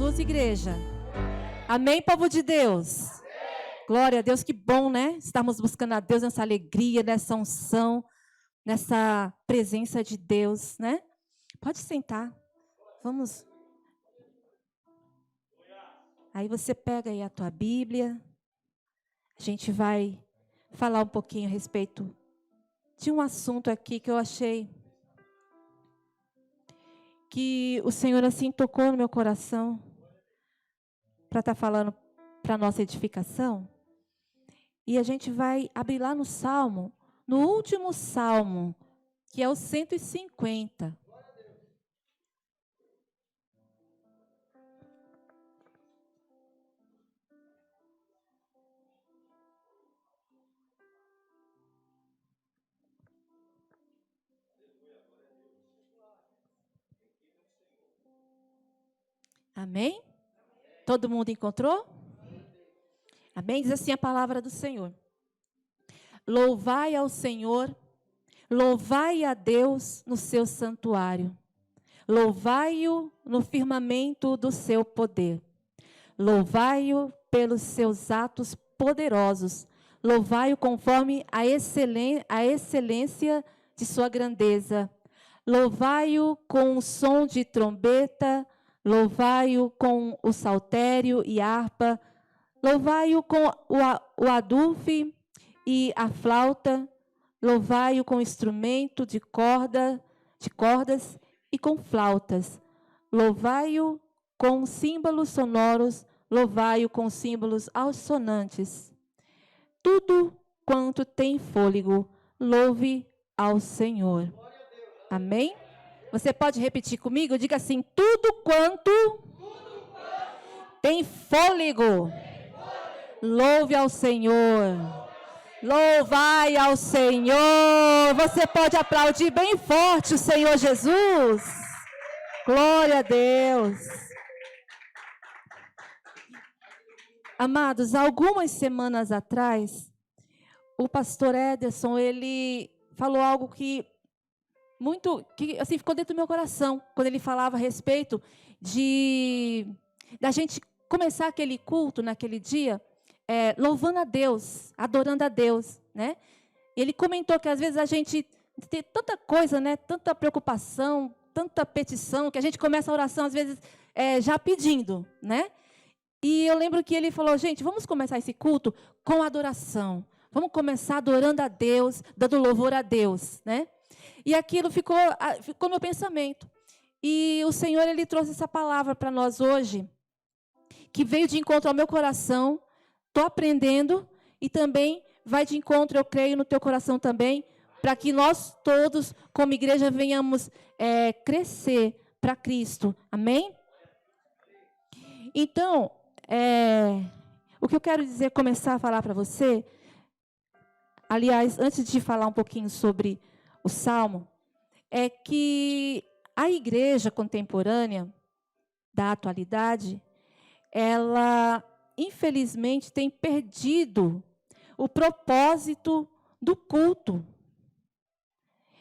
Jesus, igreja? Amém, povo de Deus? Glória a Deus, que bom, né? Estamos buscando a Deus nessa alegria, nessa unção, nessa presença de Deus, né? Pode sentar. Vamos. Aí você pega aí a tua Bíblia. A gente vai falar um pouquinho a respeito de um assunto aqui que eu achei que o Senhor assim tocou no meu coração para estar falando para nossa edificação. E a gente vai abrir lá no Salmo, no último Salmo, que é o 150. Amém? Todo mundo encontrou? Amém? Diz assim a palavra do Senhor. Louvai ao Senhor, louvai a Deus no seu santuário. Louvai-o no firmamento do seu poder. Louvai-o pelos seus atos poderosos. Louvai-o conforme a excelência de sua grandeza. Louvai-o com o som de trombeta. Louvai-o com o saltério e harpa. Louvai-o com o adufe e a flauta. Louvai-o com instrumento de cordas e com flautas. Louvai-o com símbolos sonoros. Louvai-o com símbolos assonantes. Tudo quanto tem fôlego, louve ao Senhor. Amém? Você pode repetir comigo? Diga assim: tudo quanto tem fôlego, louve ao Senhor. Louvai ao Senhor. Você pode aplaudir bem forte o Senhor Jesus. Glória a Deus. Amados, algumas semanas atrás, o pastor Ederson, ele falou algo que assim, ficou dentro do meu coração, quando ele falava a respeito da gente começar aquele culto naquele dia, louvando a Deus, adorando a Deus, né? Ele comentou que às vezes a gente tem tanta coisa, né? Tanta preocupação, tanta petição, que a gente começa a oração às vezes já pedindo, né? E eu lembro que ele falou: gente, vamos começar esse culto com adoração. Vamos começar adorando a Deus, dando louvor a Deus, né? E aquilo ficou no meu pensamento. E o Senhor, Ele trouxe essa palavra para nós hoje, que veio de encontro ao meu coração. Estou aprendendo e também vai de encontro, eu creio, no teu coração também, para que nós todos, como igreja, venhamos crescer para Cristo. Amém? Então, o que eu quero dizer, começar a falar para você, aliás, antes de falar um pouquinho sobre o Salmo, é que a igreja contemporânea da atualidade, ela, infelizmente, tem perdido o propósito do culto.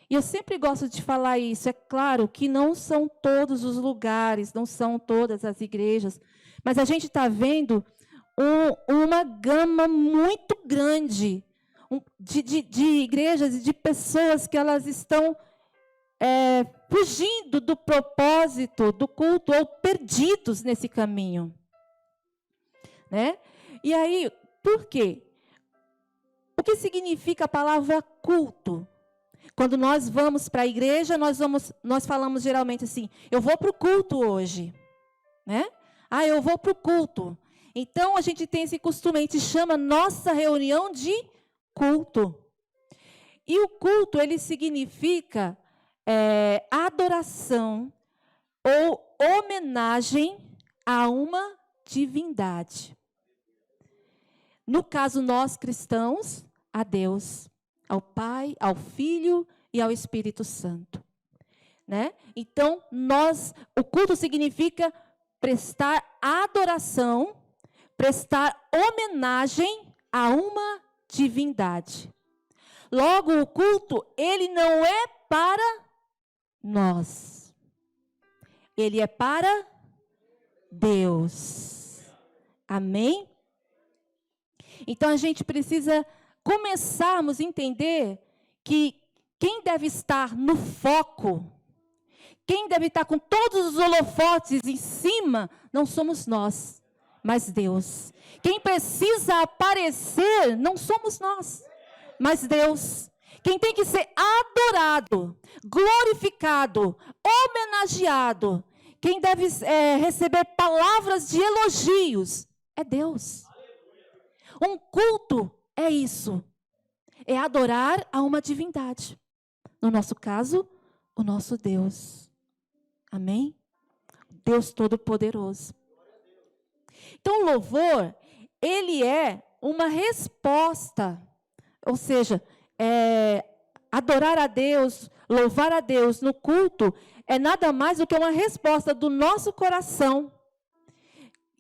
E eu sempre gosto de falar isso. É claro que não são todos os lugares, não são todas as igrejas, mas a gente está vendo uma gama muito grande de igrejas e de pessoas que elas estão fugindo do propósito do culto ou perdidos nesse caminho. Né? E aí, por quê? O que significa a palavra culto? Quando nós vamos para a igreja, nós falamos geralmente assim: eu vou para o culto hoje. Né? Eu vou para o culto. Então, a gente tem esse costume, a gente chama nossa reunião de culto. E o culto, ele significa adoração ou homenagem a uma divindade. No caso, nós cristãos, a Deus, ao Pai, ao Filho e ao Espírito Santo. Né? Então, o culto significa prestar adoração, prestar homenagem a uma divindade. Logo, o culto, ele não é para nós. Ele é para Deus. Amém? Então a gente precisa começarmos a entender que quem deve estar no foco, quem deve estar com todos os holofotes em cima, não somos nós, mas Deus. Quem precisa aparecer não somos nós, mas Deus. Quem tem que ser adorado, glorificado, homenageado, quem deve receber palavras de elogios, é Deus. Um culto é isso, é adorar a uma divindade. No nosso caso, o nosso Deus. Amém? Deus Todo-Poderoso. Então, o louvor, ele é uma resposta, ou seja, adorar a Deus, louvar a Deus no culto, é nada mais do que uma resposta do nosso coração,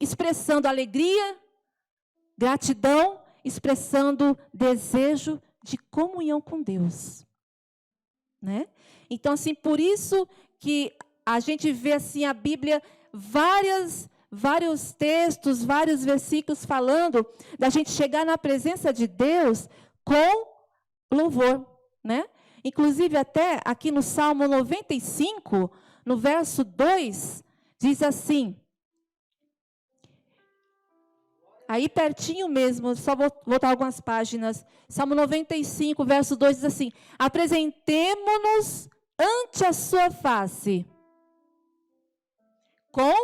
expressando alegria, gratidão, expressando desejo de comunhão com Deus. Né? Então, assim, por isso que a gente vê assim a Bíblia, vários textos, vários versículos falando da gente chegar na presença de Deus com louvor, né? Inclusive até aqui no Salmo 95, no verso 2, diz assim, aí pertinho mesmo, só vou voltar algumas páginas, Salmo 95, verso 2 diz assim, apresentemo-nos ante a sua face, com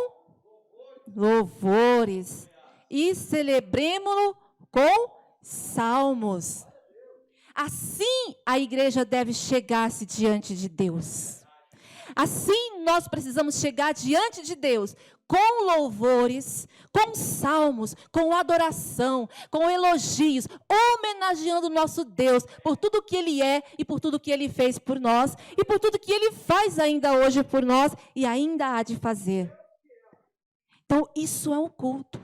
louvores, e celebremo-lo com salmos. Assim a igreja deve chegar-se diante de Deus. Assim nós precisamos chegar diante de Deus com louvores, com salmos, com adoração, com elogios, homenageando o nosso Deus por tudo que Ele é e por tudo que Ele fez por nós e por tudo que Ele faz ainda hoje por nós e ainda há de fazer. Então isso é um culto.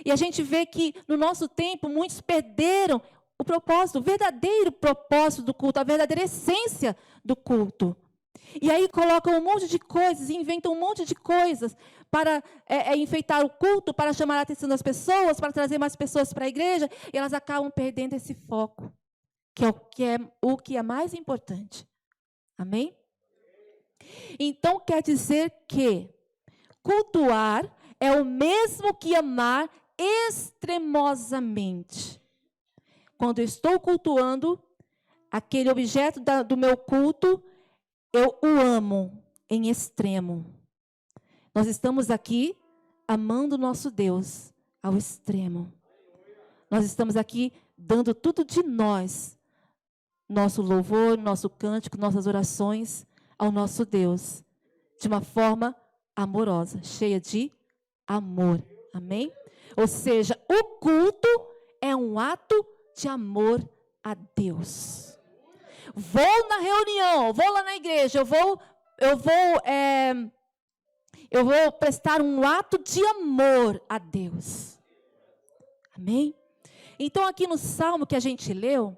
E a gente vê que no nosso tempo muitos perderam o propósito, o verdadeiro propósito do culto, a verdadeira essência do culto. E aí colocam um monte de coisas, inventam um monte de coisas para enfeitar o culto, para chamar a atenção das pessoas, para trazer mais pessoas para a igreja, e elas acabam perdendo esse foco, que é o que é mais importante. Amém? Então quer dizer que cultuar é o mesmo que amar extremosamente. Quando eu estou cultuando aquele objeto do meu culto, eu o amo em extremo. Nós estamos aqui amando o nosso Deus ao extremo. Nós estamos aqui dando tudo de nós, nosso louvor, nosso cântico, nossas orações ao nosso Deus, de uma forma amorosa, cheia de amor. Amém? Ou seja, o culto é um ato de amor a Deus. Vou na reunião, vou lá na igreja, eu vou prestar um ato de amor a Deus. Amém? Então aqui no Salmo que a gente leu,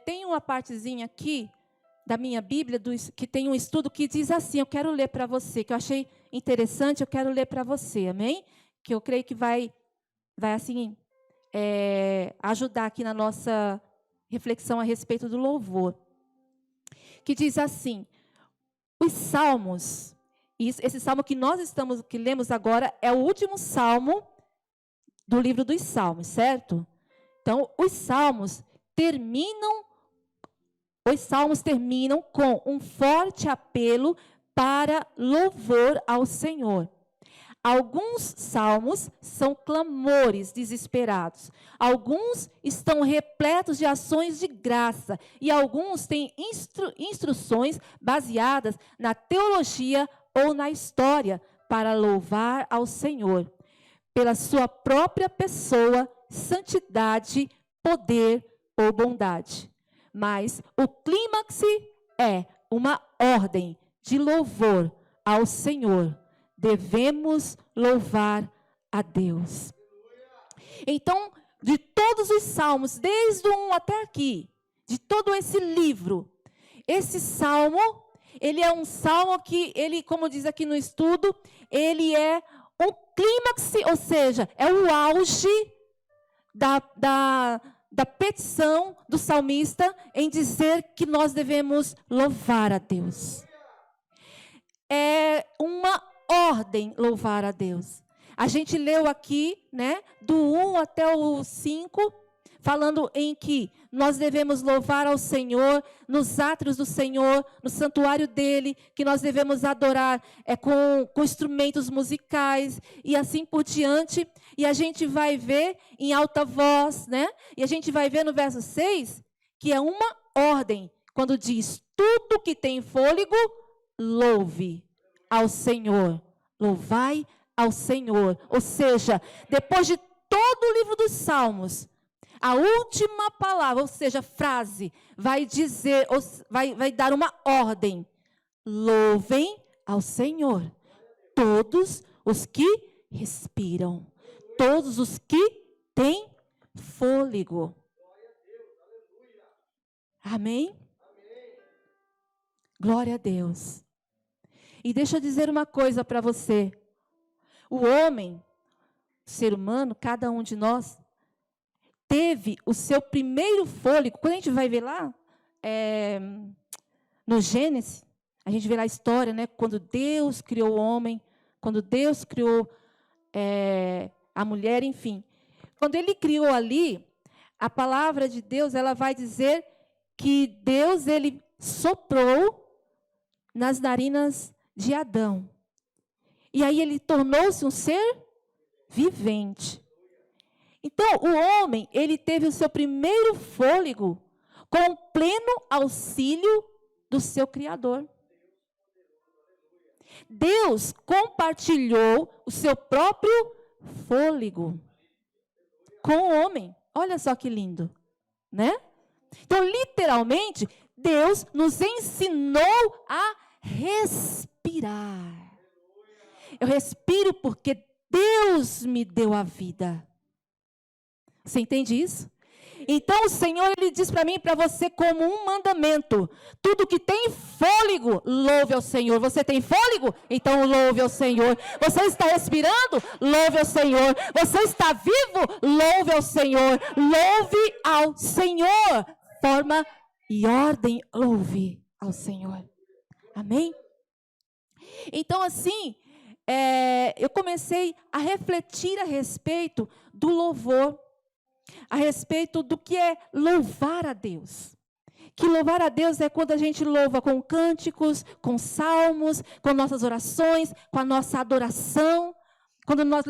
tem uma partezinha aqui da minha Bíblia, que tem um estudo que diz assim, eu quero ler para você, que eu achei interessante, eu quero ler para você, amém? Que eu creio que vai assim, ajudar aqui na nossa reflexão a respeito do louvor. Que diz assim, os salmos, esse salmo que que lemos agora, é o último salmo do livro dos Salmos, certo? Então, os salmos terminam com um forte apelo para louvor ao Senhor. Alguns salmos são clamores desesperados. Alguns estão repletos de ações de graça. E alguns têm instruções baseadas na teologia ou na história para louvar ao Senhor, pela sua própria pessoa, santidade, poder ou bondade. Mas o clímax é uma ordem de louvor ao Senhor. Devemos louvar a Deus. Então, de todos os salmos, desde o 1 até aqui, de todo esse livro, esse salmo, ele é um salmo que, ele, como diz aqui no estudo, ele é um clímax, ou seja, é o auge da petição do salmista em dizer que nós devemos louvar a Deus. É uma ordem louvar a Deus. A gente leu aqui, né, do 1 até o 5, falando em que nós devemos louvar ao Senhor, nos átrios do Senhor, no santuário dele, que nós devemos adorar com instrumentos musicais e assim por diante. E a gente vai ver em alta voz, né? E a gente vai ver no verso 6, que é uma ordem, quando diz, tudo que tem fôlego, louve ao Senhor. Louvai ao Senhor. Ou seja, depois de todo o livro dos Salmos, a última palavra, ou seja, frase, vai dizer, vai dar uma ordem. Louvem ao Senhor todos os que respiram, todos os que têm fôlego. Amém? Glória a Deus. E deixa eu dizer uma coisa para você. O homem, o ser humano, cada um de nós, teve o seu primeiro fôlego. Quando a gente vai ver lá, no Gênesis, a gente vê lá a história, né? Quando Deus criou o homem, quando Deus criou a mulher, enfim. Quando ele criou ali, a palavra de Deus, ela vai dizer que Deus, ele soprou nas narinas de Adão. E aí ele tornou-se um ser vivente. Então, o homem, ele teve o seu primeiro fôlego com o pleno auxílio do seu Criador. Deus compartilhou o seu próprio fôlego com o homem. Olha só que lindo, né? Então, literalmente, Deus nos ensinou a respirar. Eu respiro porque Deus me deu a vida. Você entende isso? Então o Senhor, ele diz para mim e para você como um mandamento: tudo que tem fôlego, louve ao Senhor. Você tem fôlego? Então louve ao Senhor. Você está respirando? Louve ao Senhor. Você está vivo? Louve ao Senhor. Louve ao Senhor. Forma e ordem, louve ao Senhor. Amém? Então assim, eu comecei a refletir a respeito do louvor, a respeito do que é louvar a Deus. Que louvar a Deus é quando a gente louva com cânticos, com salmos, com nossas orações, com a nossa adoração. Quando nós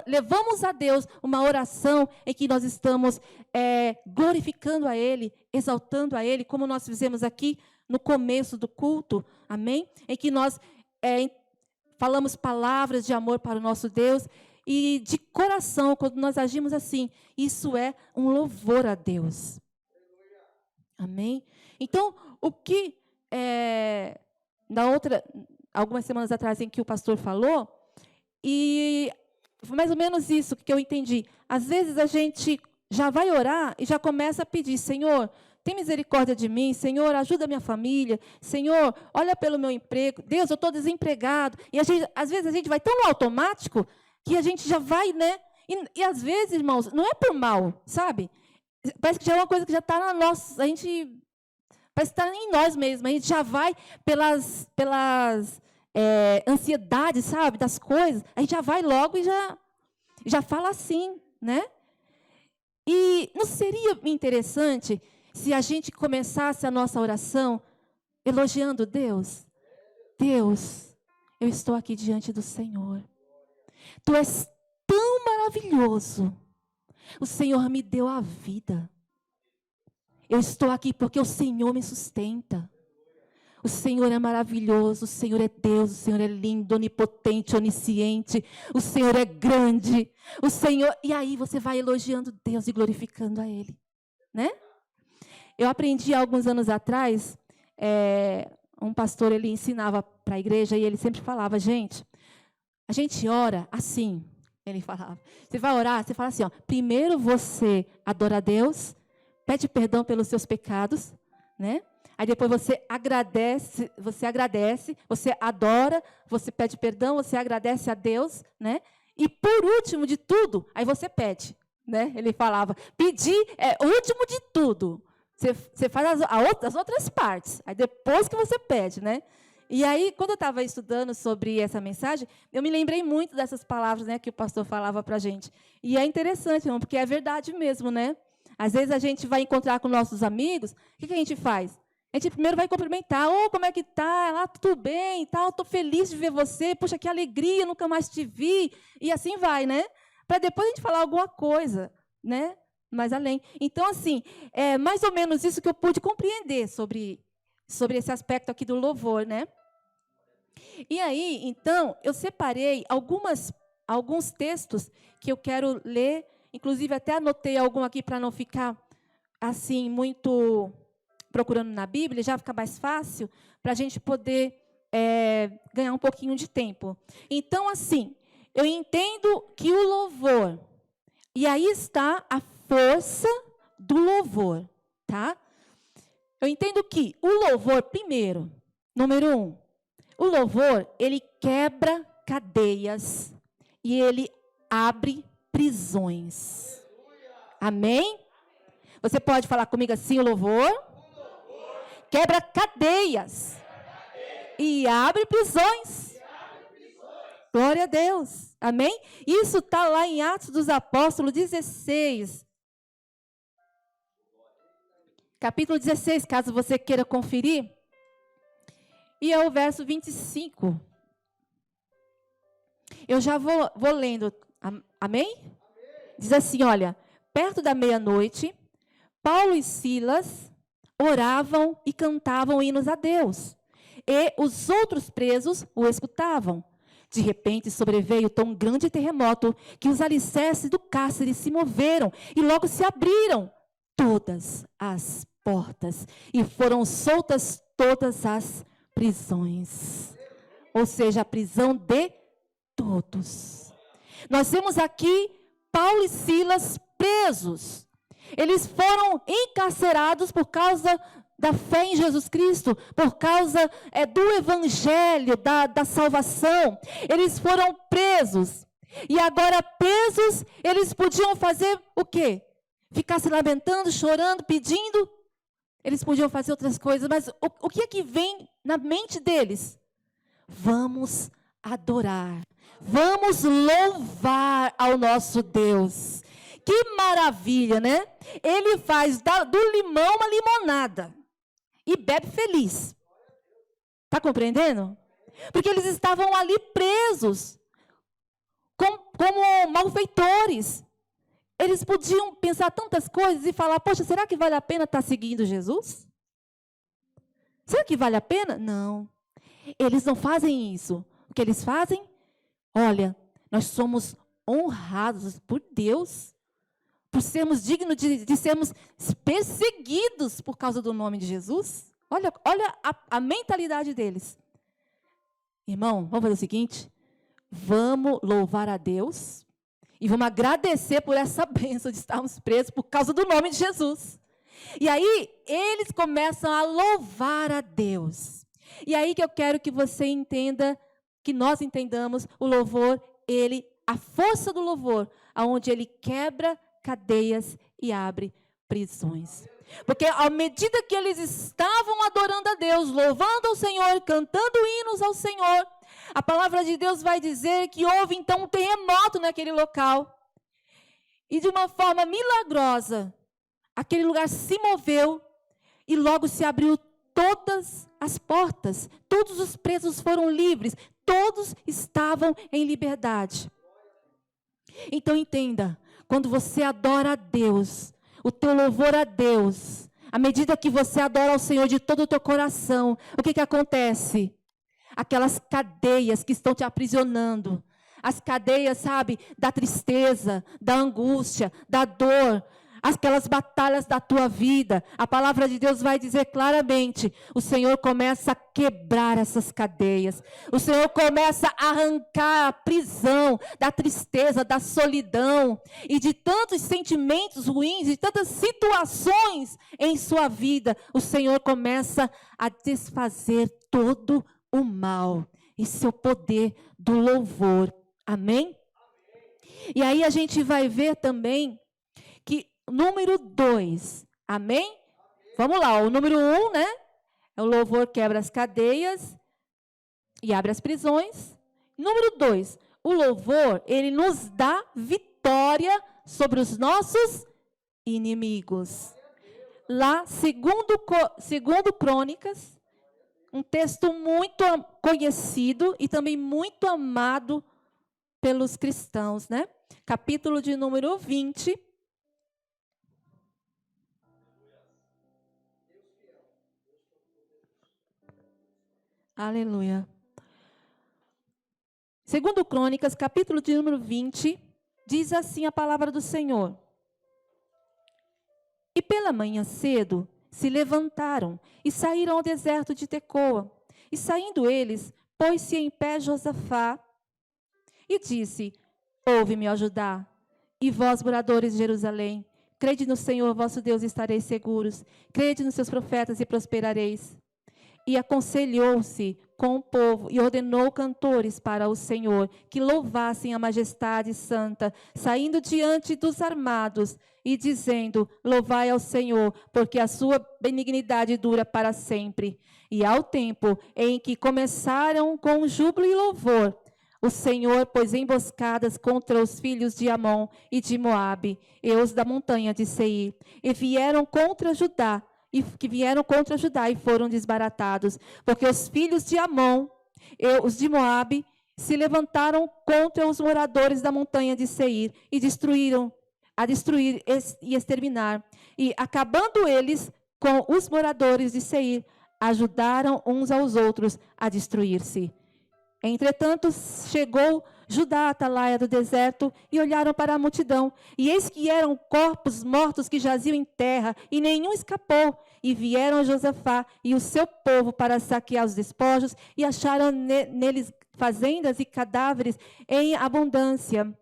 levamos a Deus uma oração em que nós estamos glorificando a Ele, exaltando a Ele, como nós fizemos aqui no começo do culto, amém? Em que nós falamos palavras de amor para o nosso Deus. E de coração, quando nós agimos assim, isso é um louvor a Deus. Amém? Então, o que algumas semanas atrás em que o pastor falou, e foi mais ou menos isso que eu entendi. Às vezes a gente já vai orar e já começa a pedir: Senhor, tem misericórdia de mim, Senhor, ajuda a minha família, Senhor, olha pelo meu emprego, Deus, eu estou desempregado. E às vezes a gente vai tão no automático que a gente já vai, né? E às vezes, irmãos, não é por mal, sabe? Parece que já é uma coisa que já está na nossa, parece que está em nós mesmos. A gente já vai pelas ansiedades, sabe, das coisas. A gente já vai logo e já fala assim, né? E não seria interessante se a gente começasse a nossa oração elogiando Deus? Deus, eu estou aqui diante do Senhor. Tu és tão maravilhoso. O Senhor me deu a vida. Eu estou aqui porque o Senhor me sustenta. O Senhor é maravilhoso, o Senhor é Deus, o Senhor é lindo, onipotente, onisciente. O Senhor é grande. O Senhor... E aí você vai elogiando Deus e glorificando a Ele, né? Eu aprendi há alguns anos atrás, um pastor, ele ensinava para a igreja e ele sempre falava: gente, a gente ora assim. Ele falava, você vai orar, você fala assim, ó, primeiro você adora a Deus, pede perdão pelos seus pecados, né? Aí depois você agradece, você adora, você pede perdão, você agradece a Deus, né? E por último de tudo, aí você pede, né? Ele falava, pedir é o último de tudo. Você faz as outras partes, aí depois que você pede, né? E aí, quando eu estava estudando sobre essa mensagem, eu me lembrei muito dessas palavras, né, que o pastor falava para a gente. E é interessante, irmão, porque é verdade mesmo, né? Às vezes a gente vai encontrar com nossos amigos, o que a gente faz? A gente primeiro vai cumprimentar, como é que tá? Tudo bem, tal, estou feliz de ver você, puxa, que alegria, nunca mais te vi, e assim vai, né? Para depois a gente falar alguma coisa, né? Mais além. Então, assim, é mais ou menos isso que eu pude compreender sobre esse aspecto aqui do louvor, né? E aí, então, eu separei alguns textos que eu quero ler, inclusive até anotei algum aqui para não ficar, assim, muito procurando na Bíblia, já fica mais fácil, para a gente poder ganhar um pouquinho de tempo. Então, assim, eu entendo que o louvor, e aí está a força do louvor, tá? Eu entendo que o louvor, primeiro, número 1, o louvor, ele quebra cadeias e ele abre prisões. Amém? Você pode falar comigo assim, o louvor quebra cadeias e abre prisões. Glória a Deus. Amém? Isso está lá em Atos dos Apóstolos 16. Capítulo 16, caso você queira conferir. E é o verso 25. Eu já vou lendo. Amém? Diz assim, olha. Perto da meia-noite, Paulo e Silas oravam e cantavam hinos a Deus. E os outros presos o escutavam. De repente sobreveio tão grande terremoto que os alicerces do cárcere se moveram e logo se abriram todas as portas e foram soltas todas as prisões. Ou seja, a prisão de todos. Nós vemos aqui Paulo e Silas presos. Eles foram encarcerados por causa da fé em Jesus Cristo, por causa do evangelho, da salvação. Eles foram presos. E agora presos, eles podiam fazer o quê? Ficar se lamentando, chorando, pedindo. Eles podiam fazer outras coisas, mas o que é que vem na mente deles? Vamos adorar. Vamos louvar ao nosso Deus. Que maravilha, né? Ele faz do limão uma limonada. E bebe feliz. Está compreendendo? Porque eles estavam ali presos. Como malfeitores. Eles podiam pensar tantas coisas e falar, poxa, será que vale a pena estar seguindo Jesus? Será que vale a pena? Não. Eles não fazem isso. O que eles fazem? Olha, nós somos honrados por Deus, por sermos dignos de sermos perseguidos por causa do nome de Jesus. Olha a mentalidade deles. Irmão, vamos fazer o seguinte, vamos louvar a Deus e vamos agradecer por essa bênção de estarmos presos por causa do nome de Jesus. E aí, eles começam a louvar a Deus. E aí que eu quero que você entenda, que nós entendamos o louvor, a força do louvor, aonde ele quebra cadeias e abre prisões. Porque à medida que eles estavam adorando a Deus, louvando ao Senhor, cantando hinos ao Senhor, a palavra de Deus vai dizer que houve então um terremoto naquele local. E de uma forma milagrosa, aquele lugar se moveu e logo se abriu todas as portas. Todos os presos foram livres. Todos estavam em liberdade. Então entenda, quando você adora a Deus, o teu louvor a Deus, à medida que você adora ao Senhor de todo o teu coração, o que acontece? Aquelas cadeias que estão te aprisionando, as cadeias, sabe, da tristeza, da angústia, da dor, aquelas batalhas da tua vida. A palavra de Deus vai dizer claramente, o Senhor começa a quebrar essas cadeias. O Senhor começa a arrancar a prisão da tristeza, da solidão e de tantos sentimentos ruins, de tantas situações em sua vida. O Senhor começa a desfazer todo o mal. Esse é o poder do louvor. Amém? E aí a gente vai ver também que número 2, amém? Vamos lá, o número 1, né? O louvor quebra as cadeias e abre as prisões. Número 2, o louvor, ele nos dá vitória sobre os nossos inimigos. Lá, segundo Crônicas, um texto muito conhecido e também muito amado pelos cristãos, né? Capítulo de número 20. Aleluia. Segundo Crônicas, capítulo de número 20, diz assim a palavra do Senhor. E pela manhã cedo se levantaram e saíram ao deserto de Tecoa. E saindo eles, pôs-se em pé Josafá e disse: Ouve-me, ó Judá, e vós, moradores de Jerusalém, crede no Senhor vosso Deus e estareis seguros. Crede nos seus profetas e prosperareis. E aconselhou-se com o povo e ordenou cantores para o Senhor, que louvassem a majestade santa, saindo diante dos armados e dizendo: Louvai ao Senhor, porque a sua benignidade dura para sempre. E ao tempo em que começaram com júbilo e louvor, o Senhor pôs emboscadas contra os filhos de Amon e de Moabe, e os da montanha de Seir, e vieram contra Judá, e foram desbaratados, porque os filhos de Amon e os de Moabe se levantaram contra os moradores da montanha de Seir e destruir e exterminar. E acabando eles com os moradores de Seir, ajudaram uns aos outros a destruir-se. Entretanto, chegou Judá à atalaia do deserto e olharam para a multidão. E eis que eram corpos mortos que jaziam em terra, e nenhum escapou. E vieram a Josafá e o seu povo para saquear os despojos, e acharam neles fazendas e cadáveres em abundância,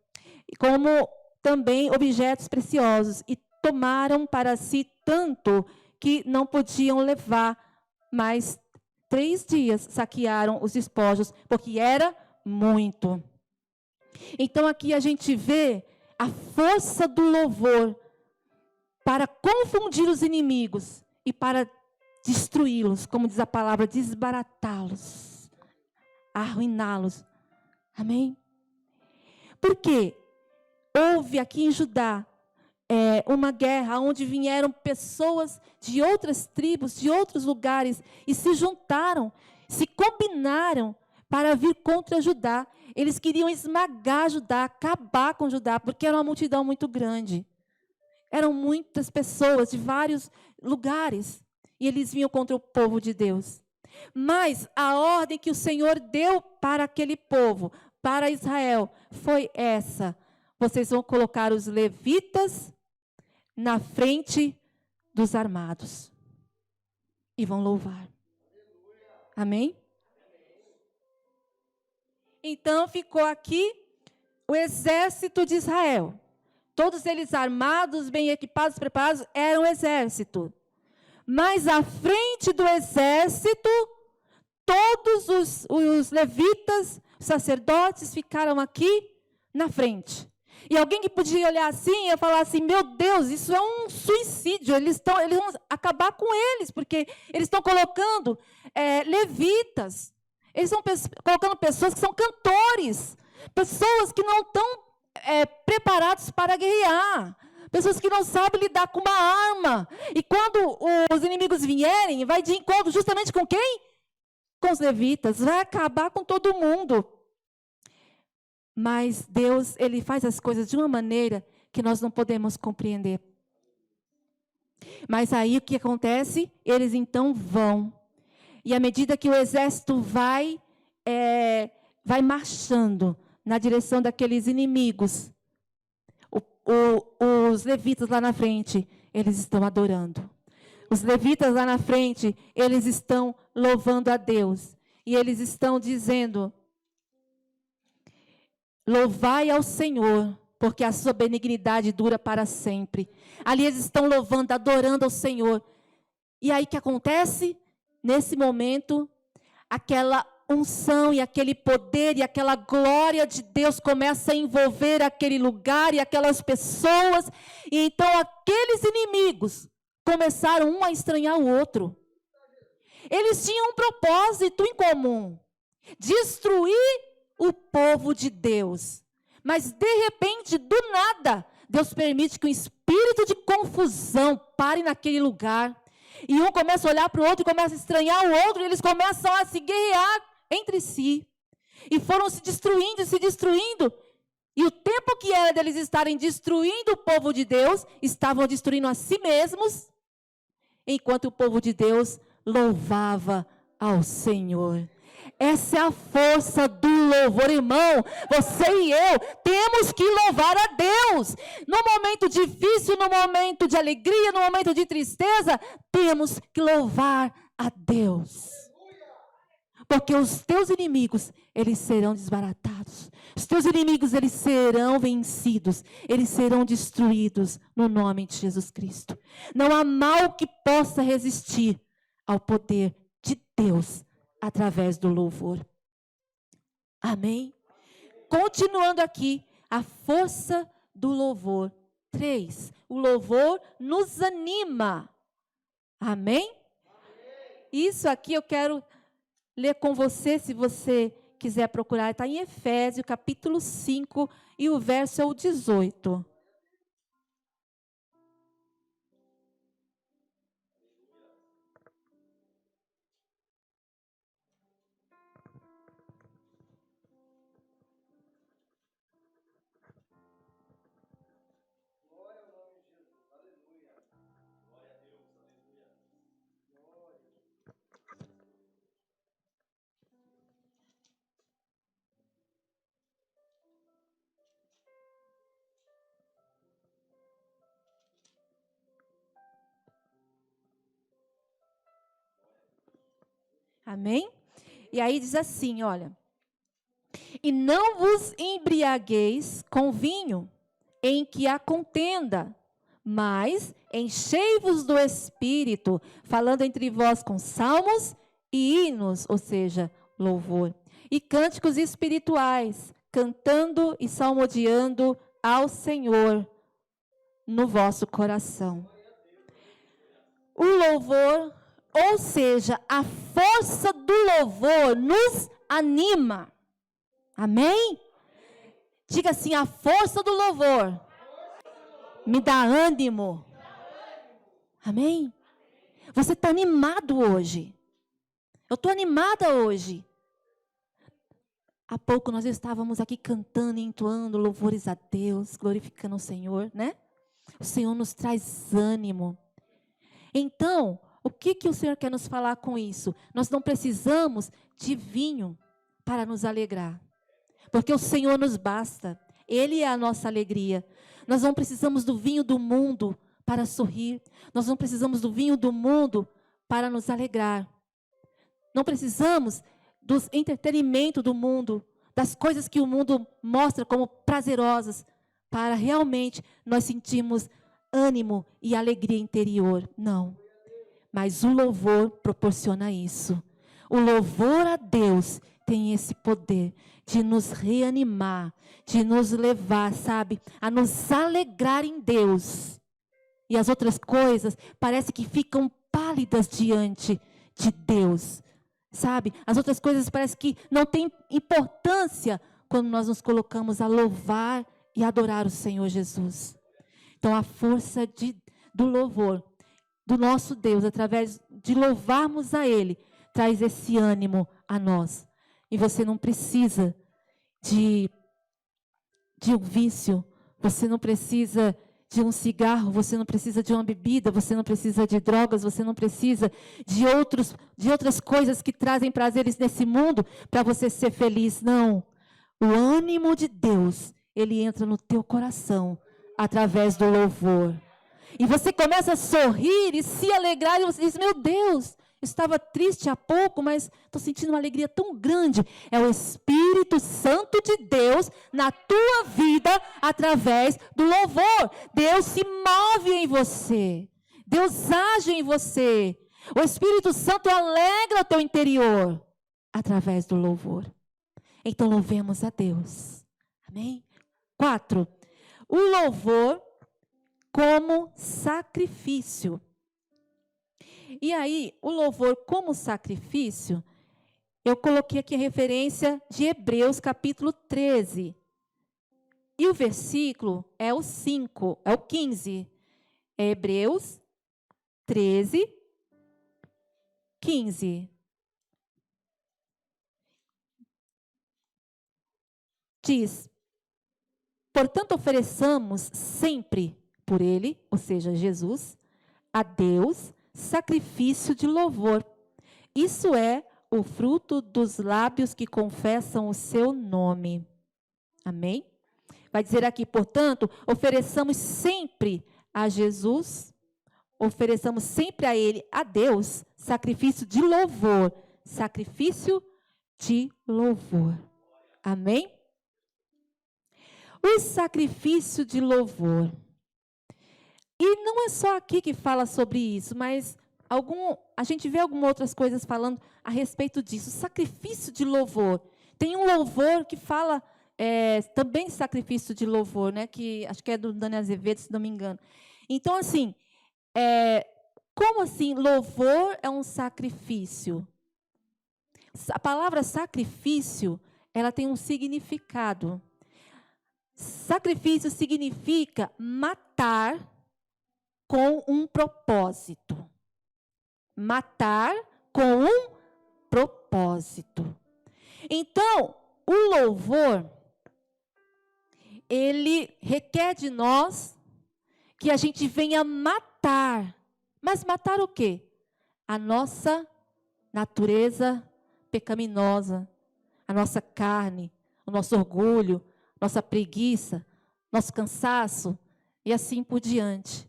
como também objetos preciosos. E tomaram para si tanto que não podiam levar, mas 3 dias saquearam os despojos, porque era muito. Então aqui a gente vê a força do louvor para confundir os inimigos e para destruí-los, como diz a palavra, desbaratá-los, arruiná-los. Amém? Porque houve aqui em Judá uma guerra onde vieram pessoas de outras tribos, de outros lugares, e se juntaram, se combinaram para vir contra Judá. Eles queriam esmagar Judá, acabar com Judá, porque era uma multidão muito grande. Eram muitas pessoas de vários lugares, e eles vinham contra o povo de Deus. Mas a ordem que o Senhor deu para aquele povo, para Israel, foi essa: vocês vão colocar os levitas na frente dos armados e vão louvar. Amém? Então ficou aqui o exército de Israel. Todos eles armados, bem equipados, preparados, eram um exército. Mas à frente do exército, todos os levitas, os sacerdotes, ficaram aqui na frente. E alguém que podia olhar assim ia falar assim: meu Deus, isso é um suicídio, eles vão acabar com eles, porque eles estão colocando levitas, eles estão colocando pessoas que são cantores, pessoas que não estão preparados para guerrear, pessoas que não sabem lidar com uma arma. E quando os inimigos vierem, vai de encontro justamente com quem? Com os levitas, vai acabar com todo mundo. Mas Deus, Ele faz as coisas de uma maneira que nós não podemos compreender. Mas aí o que acontece? Eles então vão. E à medida que o exército vai marchando na direção daqueles inimigos, os levitas lá na frente, eles estão adorando. Os levitas lá na frente, eles estão louvando a Deus. E eles estão dizendo: louvai ao Senhor, porque a sua benignidade dura para sempre. Ali eles estão louvando, adorando ao Senhor. E aí o que acontece? Nesse momento, aquela unção e aquele poder e aquela glória de Deus começa a envolver aquele lugar e aquelas pessoas. E então aqueles inimigos começaram um a estranhar o outro. Eles tinham um propósito em comum: destruir o povo de Deus. Mas de repente, do nada, Deus permite que um espírito de confusão pare naquele lugar. E um começa a olhar para o outro e começa a estranhar o outro. E eles começam a se guerrear entre si. E foram se destruindo, se destruindo. E o tempo que era deles estarem destruindo o povo de Deus, estavam destruindo a si mesmos, enquanto o povo de Deus louvava ao Senhor. Essa é a força do louvor, irmão. Você e eu temos que louvar a Deus. No momento difícil, no momento de alegria, no momento de tristeza, temos que louvar a Deus. Porque os teus inimigos, eles serão desbaratados. Os teus inimigos, eles serão vencidos. Eles serão destruídos no nome de Jesus Cristo. Não há mal que possa resistir ao poder de Deus através do louvor. Amém? Continuando aqui, a força do louvor. 3. O louvor nos anima. Amém? Isso aqui eu quero ler com você, se você quiser procurar. Está em Efésios, capítulo 5, e o verso é o 18. Amém? E aí diz assim, olha: e não vos embriagueis com vinho, em que há contenda, mas enchei-vos do Espírito, falando entre vós com salmos e hinos, ou seja, louvor, e cânticos espirituais, cantando e salmodiando ao Senhor no vosso coração. O louvor, ou seja, a força do louvor nos anima. Amém? Diga assim: a força do louvor me dá ânimo. Amém? Você está animado hoje. Eu estou animada hoje. Há pouco nós estávamos aqui cantando e entoando louvores a Deus, glorificando o Senhor, né? O Senhor nos traz ânimo. Então, o que o Senhor quer nos falar com isso? Nós não precisamos de vinho para nos alegrar, porque o Senhor nos basta. Ele é a nossa alegria. Nós não precisamos do vinho do mundo para sorrir. Nós não precisamos do vinho do mundo para nos alegrar. Não precisamos do entretenimento do mundo, das coisas que o mundo mostra como prazerosas, para realmente nós sentirmos ânimo e alegria interior. Não. Mas o louvor proporciona isso. O louvor a Deus tem esse poder de nos reanimar, de nos levar, sabe, a nos alegrar em Deus. E as outras coisas parece que ficam pálidas diante de Deus, sabe? As outras coisas parece que não têm importância quando nós nos colocamos a louvar e adorar o Senhor Jesus. Então a força do louvor do nosso Deus, através de louvarmos a Ele, traz esse ânimo a nós. E você não precisa de um vício, você não precisa de um cigarro, você não precisa de uma bebida, você não precisa de drogas, você não precisa de outras coisas que trazem prazeres nesse mundo para você ser feliz. Não. O ânimo de Deus, ele entra no teu coração através do louvor. E você começa a sorrir e se alegrar, e você diz, meu Deus, eu estava triste há pouco, mas estou sentindo uma alegria tão grande. É o Espírito Santo de Deus na tua vida, através do louvor. Deus se move em você. Deus age em você. O Espírito Santo alegra o teu interior, através do louvor. Então, louvemos a Deus. Amém? 4. O louvor como sacrifício. E aí, o louvor como sacrifício, eu coloquei aqui a referência de Hebreus capítulo 13. E o versículo é o 5, é o 15. É Hebreus 13, 15. Diz, portanto, ofereçamos sempre por ele, ou seja, Jesus, a Deus, sacrifício de louvor. Isso é o fruto dos lábios que confessam o seu nome. Amém? Vai dizer aqui, portanto, ofereçamos sempre a Jesus, ofereçamos sempre a ele, a Deus, sacrifício de louvor. Sacrifício de louvor. Amém? O sacrifício de louvor. E não é só aqui que fala sobre isso, mas a gente vê algumas outras coisas falando a respeito disso. Sacrifício de louvor. Tem um louvor que fala também sacrifício de louvor, né? Que acho que é do Dani Azevedo, se não me engano. Então, assim, como assim louvor é um sacrifício? A palavra sacrifício, ela tem um significado. Sacrifício significa matar com um propósito. Matar com um propósito. Então, o louvor, ele requer de nós que a gente venha matar. Mas matar o quê? A nossa natureza pecaminosa, a nossa carne, o nosso orgulho, nossa preguiça, nosso cansaço e assim por diante.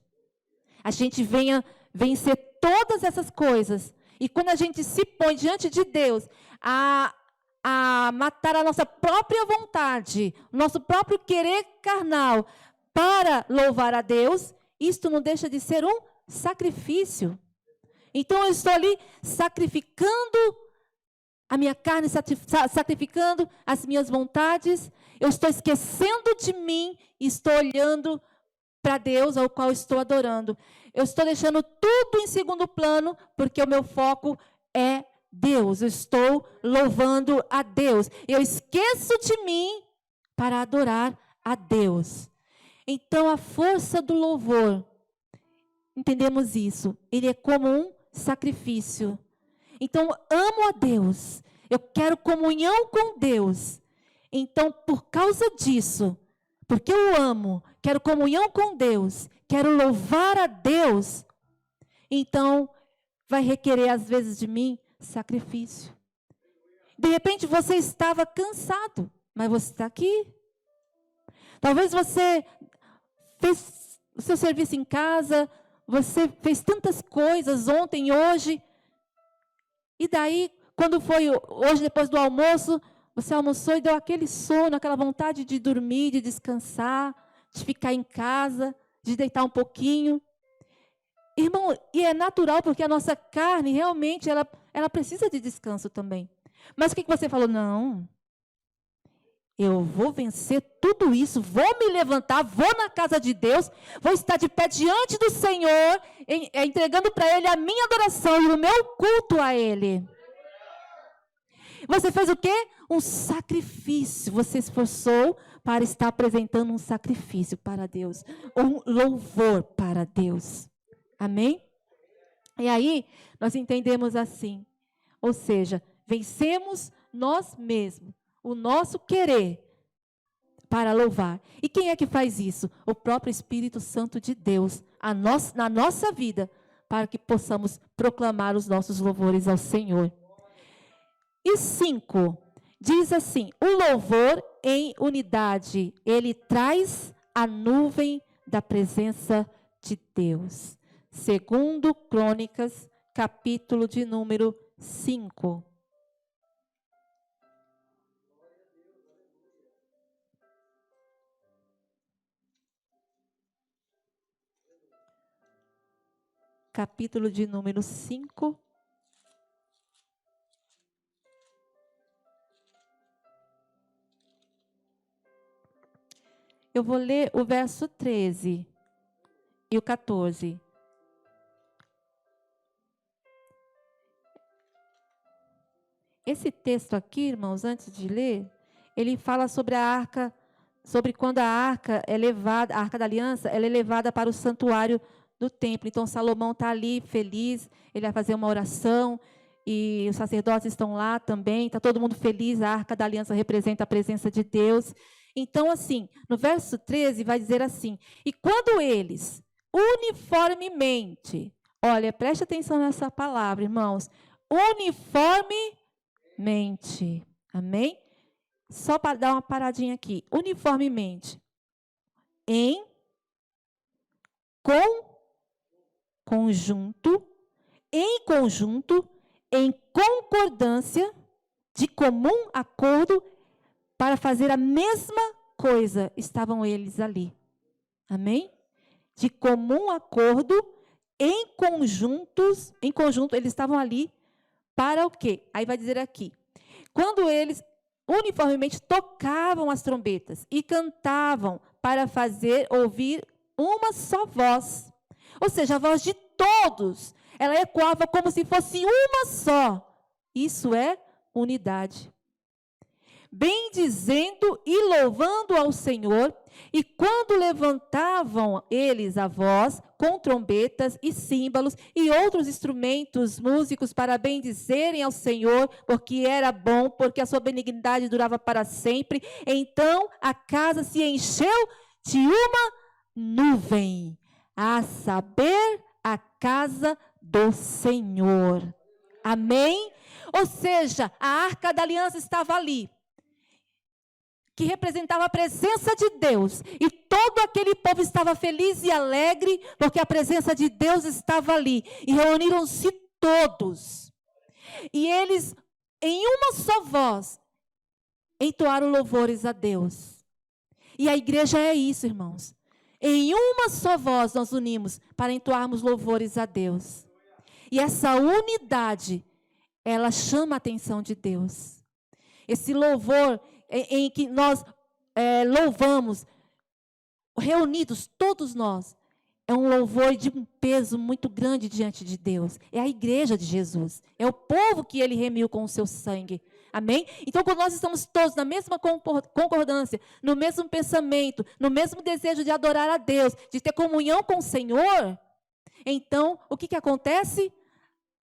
A gente venha vencer todas essas coisas. E quando a gente se põe diante de Deus a matar a nossa própria vontade, o nosso próprio querer carnal para louvar a Deus, isto não deixa de ser um sacrifício. Então eu estou ali sacrificando a minha carne, sacrificando as minhas vontades, eu estou esquecendo de mim e estou olhando para Deus, ao qual estou adorando. Eu estou deixando tudo em segundo plano, porque o meu foco é Deus. Eu estou louvando a Deus. Eu esqueço de mim para adorar a Deus. Então, a força do louvor, entendemos isso, ele é como um sacrifício. Então, amo a Deus. Eu quero comunhão com Deus. Então, por causa disso, porque eu amo, quero comunhão com Deus, quero louvar a Deus, então vai requerer às vezes de mim sacrifício. De repente você estava cansado, mas você está aqui. Talvez você fez o seu serviço em casa, você fez tantas coisas ontem e hoje, e daí, quando foi hoje depois do almoço, você almoçou e deu aquele sono, aquela vontade de dormir, de descansar, de ficar em casa, de deitar um pouquinho. Irmão, e é natural, porque a nossa carne, realmente, ela precisa de descanso também. Mas o que você falou? Não, eu vou vencer tudo isso, vou me levantar, vou na casa de Deus, vou estar de pé diante do Senhor, entregando para Ele a minha adoração e o meu culto a Ele. Você fez o quê? Um sacrifício. Você esforçou para estar apresentando um sacrifício para Deus. Um louvor para Deus. Amém? E aí, nós entendemos assim. Ou seja, vencemos nós mesmos, o nosso querer para louvar. E quem é que faz isso? O próprio Espírito Santo de Deus, na nossa vida, para que possamos proclamar os nossos louvores ao Senhor. E 5, diz assim, o louvor em unidade, ele traz a nuvem da presença de Deus. Segundo Crônicas, capítulo de número 5. Capítulo de número 5. Eu vou ler o verso 13 e o 14. Esse texto aqui, irmãos, antes de ler, ele fala sobre a arca, sobre quando a arca é levada, a arca da aliança, ela é levada para o santuário do templo. Então, Salomão está ali feliz, ele vai fazer uma oração, e os sacerdotes estão lá também, está todo mundo feliz, a arca da aliança representa a presença de Deus. Então, assim, no verso 13 vai dizer assim: e quando eles uniformemente, olha, preste atenção nessa palavra, irmãos, uniformemente, amém? Só para dar uma paradinha aqui, uniformemente, em conjunto, em concordância, de comum acordo, para fazer a mesma coisa, estavam eles ali. Amém? De comum acordo, em conjunto, eles estavam ali para o quê? Aí vai dizer aqui, quando eles uniformemente tocavam as trombetas e cantavam para fazer ouvir uma só voz. Ou seja, a voz de todos, ela ecoava como se fosse uma só. Isso é unidade. Bendizendo e louvando ao Senhor, e quando levantavam eles a voz, com trombetas e símbolos e outros instrumentos músicos para bendizerem ao Senhor, porque era bom, porque a sua benignidade durava para sempre, então a casa se encheu de uma nuvem, a saber, a casa do Senhor. Amém? Ou seja, a arca da aliança estava ali, que representava a presença de Deus, e todo aquele povo estava feliz e alegre, porque a presença de Deus estava ali, e reuniram-se todos, e eles, em uma só voz, entoaram louvores a Deus. E a igreja é isso, irmãos, em uma só voz nós unimos, para entoarmos louvores a Deus, e essa unidade, ela chama a atenção de Deus. Esse louvor em que nós louvamos, reunidos todos nós, é um louvor de um peso muito grande diante de Deus. É a igreja de Jesus, é o povo que ele remiu com o seu sangue. Amém? Então, quando nós estamos todos na mesma concordância, no mesmo pensamento, no mesmo desejo de adorar a Deus, de ter comunhão com o Senhor, então, o que acontece?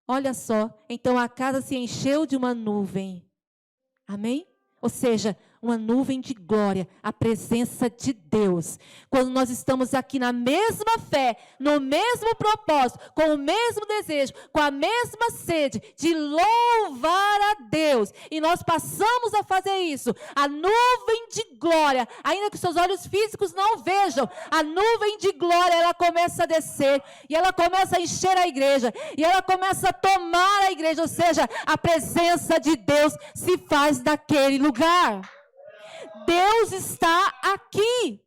Olha só, então a casa se encheu de uma nuvem. Amém? Ou seja, uma nuvem de glória, a presença de Deus. Quando nós estamos aqui na mesma fé, no mesmo propósito, com o mesmo desejo, com a mesma sede de louvar a Deus, e nós passamos a fazer isso, a nuvem de glória, ainda que seus olhos físicos não vejam, a nuvem de glória, ela começa a descer, e ela começa a encher a igreja, e ela começa a tomar a igreja, ou seja, a presença de Deus se faz daquele lugar. Deus está aqui.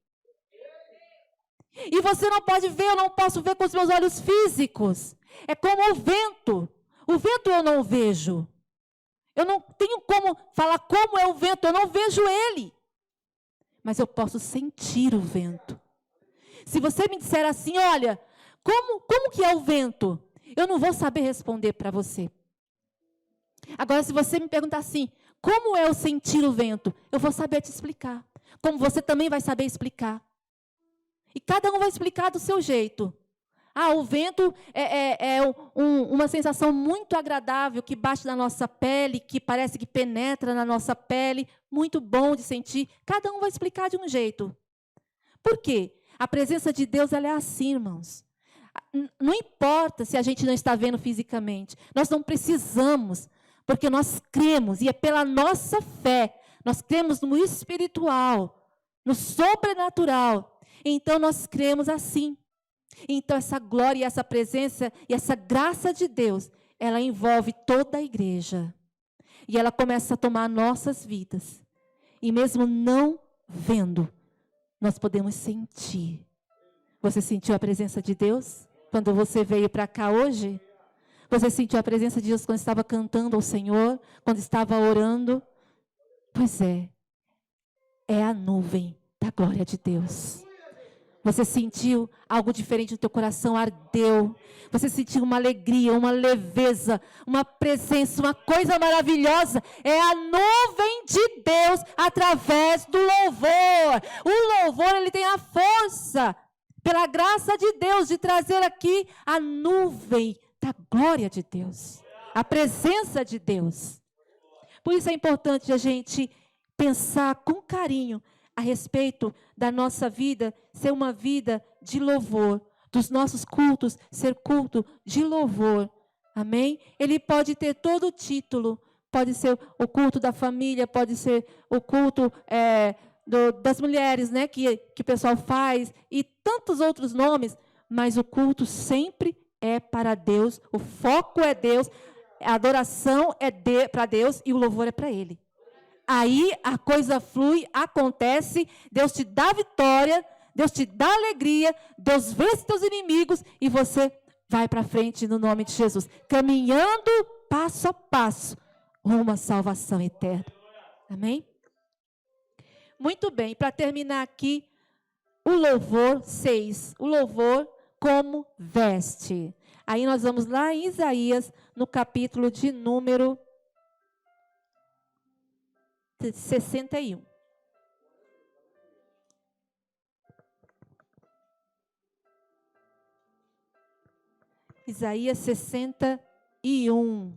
E você não pode ver, eu não posso ver com os meus olhos físicos. É como o vento. O vento eu não vejo. Eu não tenho como falar como é o vento, eu não vejo ele. Mas eu posso sentir o vento. Se você me disser assim, olha, como que é o vento? Eu não vou saber responder para você. Agora, se você me perguntar assim, como é o sentir o vento? Eu vou saber te explicar. Como você também vai saber explicar. E cada um vai explicar do seu jeito. O vento é uma sensação muito agradável que bate na nossa pele, que parece que penetra na nossa pele. Muito bom de sentir. Cada um vai explicar de um jeito. Por quê? A presença de Deus, ela é assim, irmãos. Não importa se a gente não está vendo fisicamente. Nós não precisamos. Porque nós cremos, e é pela nossa fé, nós cremos no espiritual, no sobrenatural. Então nós cremos assim. Então essa glória, essa presença e essa graça de Deus, ela envolve toda a igreja. E ela começa a tomar nossas vidas. E mesmo não vendo, nós podemos sentir. Você sentiu a presença de Deus quando você veio para cá hoje? Você sentiu a presença de Deus quando estava cantando ao Senhor? Quando estava orando? Pois é a nuvem da glória de Deus. Você sentiu algo diferente no teu coração, ardeu. Você sentiu uma alegria, uma leveza, uma presença, uma coisa maravilhosa. É a nuvem de Deus através do louvor. O louvor, ele tem a força, pela graça de Deus, de trazer aqui a nuvem da glória de Deus. A presença de Deus. Por isso é importante a gente pensar com carinho a respeito da nossa vida ser uma vida de louvor, dos nossos cultos ser culto de louvor, amém? Ele pode ter todo o título, pode ser o culto da família, pode ser o culto das mulheres, né, que o pessoal faz, e tantos outros nomes, mas o culto sempre é para Deus, o foco é Deus, a adoração é para Deus e o louvor é para Ele. Aí a coisa flui, acontece, Deus te dá vitória, Deus te dá alegria, Deus vence teus inimigos e você vai para frente no nome de Jesus, caminhando passo a passo rumo à salvação eterna. Amém? Muito bem, para terminar aqui, o louvor 6, o louvor como veste. Aí nós vamos lá em Isaías, no capítulo de número 61. Isaías 61.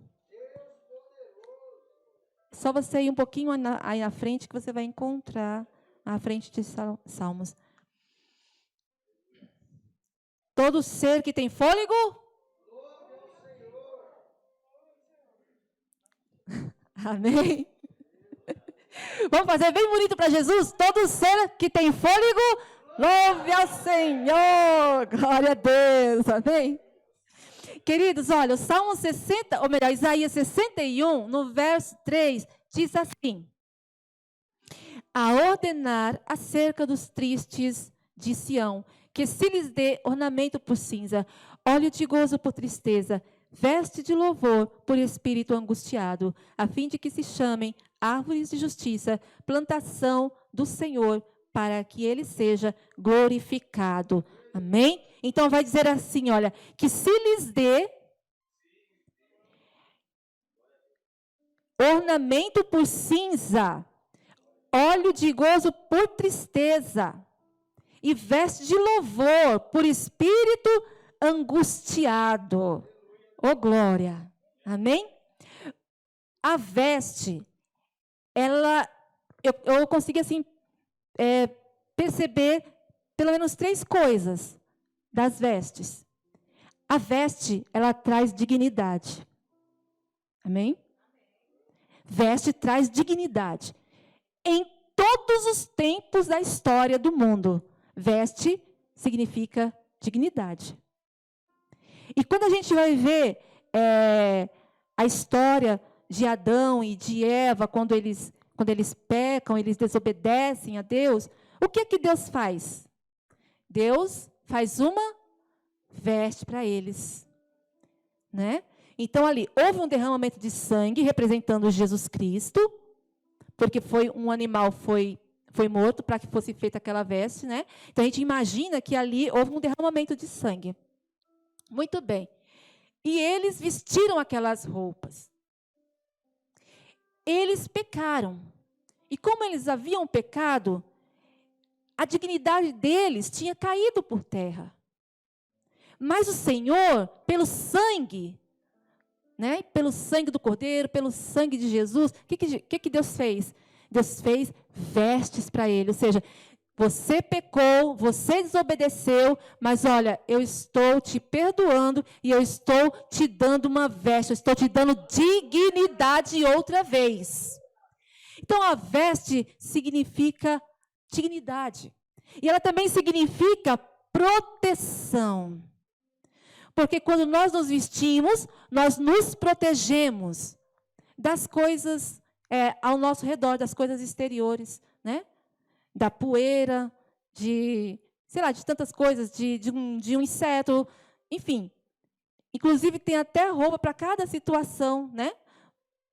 Só você ir um pouquinho aí na frente que você vai encontrar à frente de Salmos. Todo ser que tem fôlego. Amém? Vamos fazer bem bonito para Jesus? Todo ser que tem fôlego, louve ao Senhor. Glória a Deus. Amém? Queridos, olha, o Salmo 60, ou melhor, Isaías 61, no verso 3, diz assim: a ordenar acerca dos tristes de Sião, que se lhes dê ornamento por cinza, óleo de gozo por tristeza, veste de louvor por espírito angustiado, a fim de que se chamem árvores de justiça, plantação do Senhor, para que ele seja glorificado. Amém? Então vai dizer assim, olha, que se lhes dê ornamento por cinza, óleo de gozo por tristeza, e veste de louvor por espírito angustiado. Oh, glória! Amém? A veste, eu consegui assim perceber pelo menos 3 coisas das vestes. A veste, ela traz dignidade. Amém? Veste traz dignidade. Em todos os tempos da história do mundo, veste significa dignidade. E quando a gente vai ver a história de Adão e de Eva, quando eles pecam, eles desobedecem a Deus, o que é que Deus faz? Deus faz uma veste para eles, né? Então ali houve um derramamento de sangue representando Jesus Cristo, porque um animal foi morto para que fosse feita aquela veste, né? Então a gente imagina que ali houve um derramamento de sangue. Muito bem. E eles vestiram aquelas roupas. Eles pecaram. E como eles haviam pecado, a dignidade deles tinha caído por terra. Mas o Senhor, pelo sangue, né, pelo sangue do Cordeiro, pelo sangue de Jesus, o que Deus fez? Deus fez vestes para ele. Ou seja, você pecou, você desobedeceu, mas olha, eu estou te perdoando e eu estou te dando uma veste, eu estou te dando dignidade outra vez. Então, a veste significa dignidade. E ela também significa proteção. Porque quando nós nos vestimos, nós nos protegemos das coisas ao nosso redor, das coisas exteriores, né? Da poeira, de tantas coisas, de um inseto, enfim. Inclusive, tem até roupa para cada situação, né?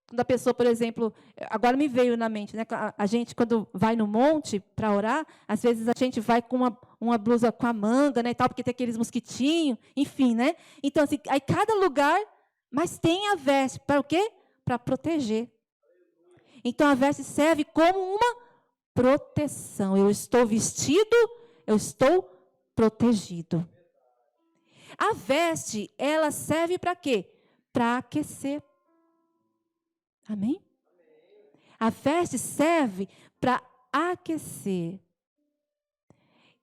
Quando a pessoa, por exemplo, agora me veio na mente, né? A gente, quando vai no monte para orar, às vezes a gente vai com uma blusa com a manga, né, e tal, porque tem aqueles mosquitinhos, enfim, né? Então, assim, aí cada lugar, mas tem a veste, para o quê? Para proteger. Então, a veste serve como uma proteção. Eu estou vestido, eu estou protegido. A veste, ela serve para quê? Para aquecer. Amém? A veste serve para aquecer.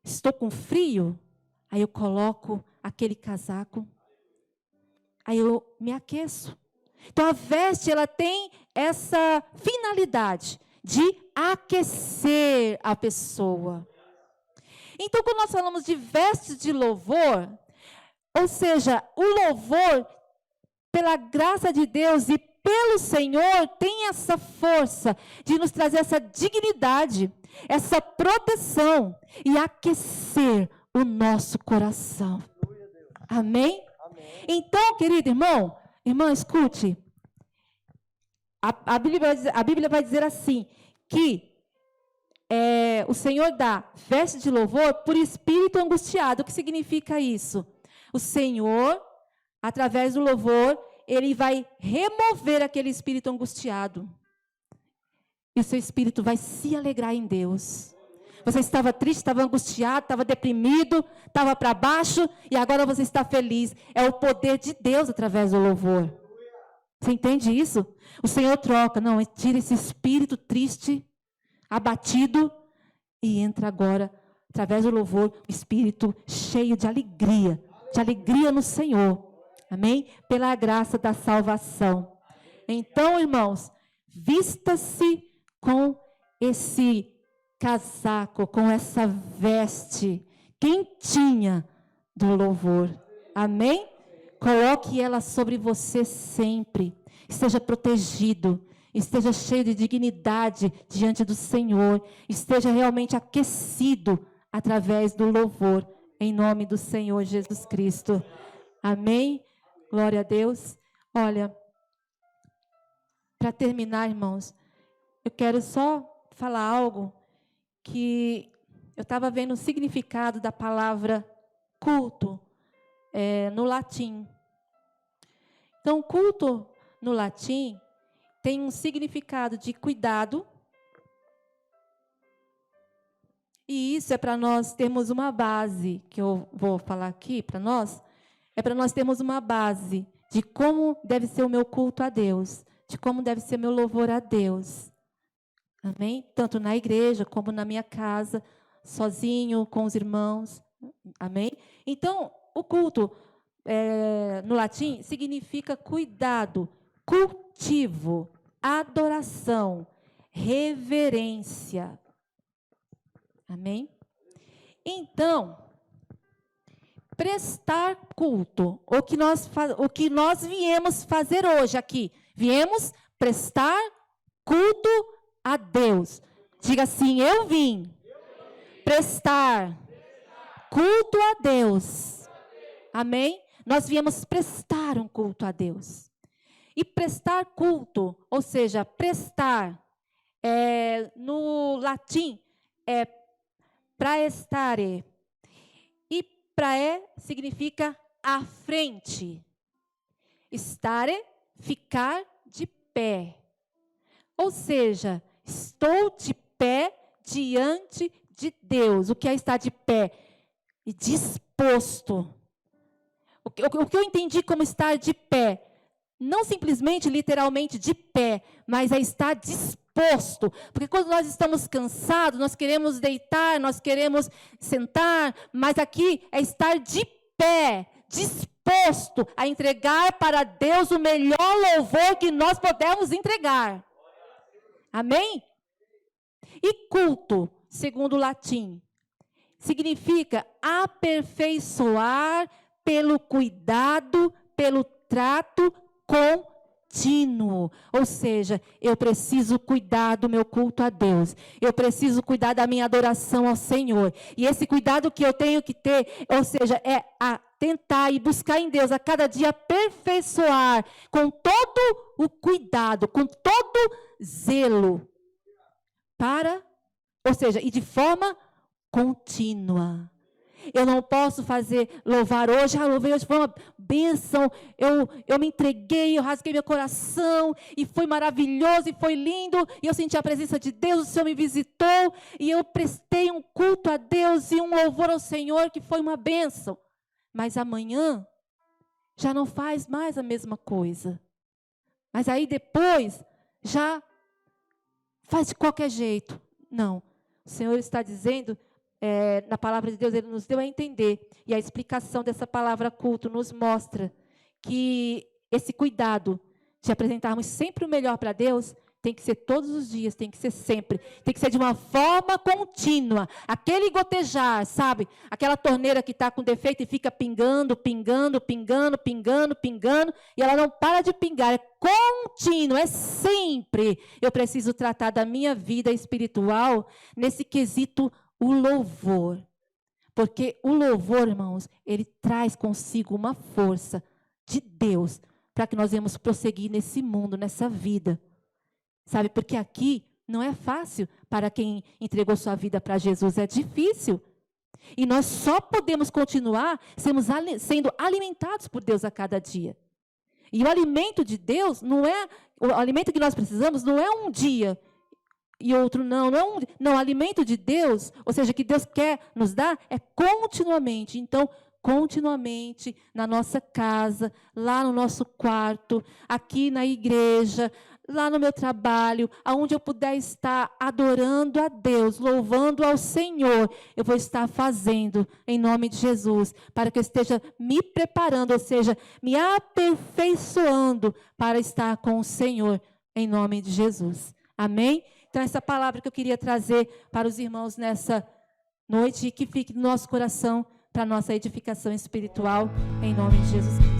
Estou com frio, aí eu coloco aquele casaco, aí eu me aqueço. Então a veste, ela tem essa finalidade de aquecer a pessoa. Então, quando nós falamos de vestes de louvor, ou seja, o louvor, pela graça de Deus e pelo Senhor, tem essa força de nos trazer essa dignidade, essa proteção e aquecer o nosso coração. Amém? Amém. Então, querido irmão, irmã, escute. A Bíblia vai dizer assim, que o Senhor dá veste de louvor por espírito angustiado. O que significa isso? O Senhor, através do louvor, Ele vai remover aquele espírito angustiado. E o seu espírito vai se alegrar em Deus. Você estava triste, estava angustiado, estava deprimido, estava para baixo, e agora você está feliz. É o poder de Deus através do louvor. Você entende isso? O Senhor troca, não, tira esse espírito triste, abatido, e entra agora, através do louvor, o espírito cheio de alegria no Senhor. Amém? Pela graça da salvação. Então, irmãos, vista-se com esse casaco, com essa veste quentinha do louvor. Amém? Coloque ela sobre você sempre. Esteja protegido. Esteja cheio de dignidade diante do Senhor. Esteja realmente aquecido através do louvor. Em nome do Senhor Jesus Cristo. Amém? Glória a Deus. Olha, para terminar, irmãos, eu quero só falar algo que eu estava vendo o significado da palavra culto no latim. Então, culto no latim tem um significado de cuidado. E isso é para nós termos uma base, que eu vou falar aqui para nós, é para nós termos uma base de como deve ser o meu culto a Deus, de como deve ser meu louvor a Deus. Amém? Tanto na igreja, como na minha casa, sozinho, com os irmãos. Amém? Então, o culto no latim significa cuidado, cultivo, adoração, reverência. Amém? Então, prestar culto, o que nós viemos fazer hoje aqui, viemos prestar culto a Deus. Diga assim, eu vim prestar culto a Deus. Amém? Nós viemos prestar um culto a Deus. E prestar culto, ou seja, prestar, no latim, é praestare. E prae significa à frente. Stare, ficar de pé. Ou seja, estou de pé diante de Deus. O que é estar de pé? E disposto. O que eu entendi como estar de pé, não simplesmente, literalmente, de pé, mas é estar disposto. Porque quando nós estamos cansados, nós queremos deitar, nós queremos sentar, mas aqui é estar de pé, disposto a entregar para Deus o melhor louvor que nós podemos entregar. Amém? E culto, segundo o latim, significa aperfeiçoar pelo cuidado, pelo trato contínuo. Ou seja, eu preciso cuidar do meu culto a Deus. Eu preciso cuidar da minha adoração ao Senhor. E esse cuidado que eu tenho que ter, ou seja, é a tentar e buscar em Deus a cada dia aperfeiçoar com todo o cuidado, com todo zelo, ou seja, e de forma contínua. Eu não posso louvar hoje, louvei hoje, foi uma bênção, eu me entreguei, eu rasguei meu coração, e foi maravilhoso, e foi lindo, e eu senti a presença de Deus, o Senhor me visitou, e eu prestei um culto a Deus, e um louvor ao Senhor, que foi uma bênção. Mas amanhã, já não faz mais a mesma coisa. Mas aí depois, já faz de qualquer jeito. Não, o Senhor está dizendo, na palavra de Deus, Ele nos deu a entender, e a explicação dessa palavra culto nos mostra que esse cuidado de apresentarmos sempre o melhor para Deus, tem que ser todos os dias, tem que ser sempre, tem que ser de uma forma contínua, aquele gotejar, sabe? Aquela torneira que está com defeito e fica pingando, pingando, pingando, pingando, pingando, e ela não para de pingar, é contínuo, é sempre. Eu preciso tratar da minha vida espiritual nesse quesito, o louvor. Porque o louvor, irmãos, ele traz consigo uma força de Deus para que nós venhamos prosseguir nesse mundo, nessa vida. Sabe, porque aqui não é fácil para quem entregou sua vida para Jesus, é difícil. E nós só podemos continuar sendo alimentados por Deus a cada dia. E o alimento de Deus o alimento que nós precisamos não é um dia e outro não. Não, o alimento de Deus, ou seja, que Deus quer nos dar, é continuamente. Então, continuamente na nossa casa, lá no nosso quarto, aqui na igreja, lá no meu trabalho, aonde eu puder estar adorando a Deus, louvando ao Senhor, eu vou estar fazendo em nome de Jesus, para que eu esteja me preparando, ou seja, me aperfeiçoando para estar com o Senhor em nome de Jesus. Amém? Então, essa palavra que eu queria trazer para os irmãos nessa noite, e que fique no nosso coração para a nossa edificação espiritual, em nome de Jesus Cristo.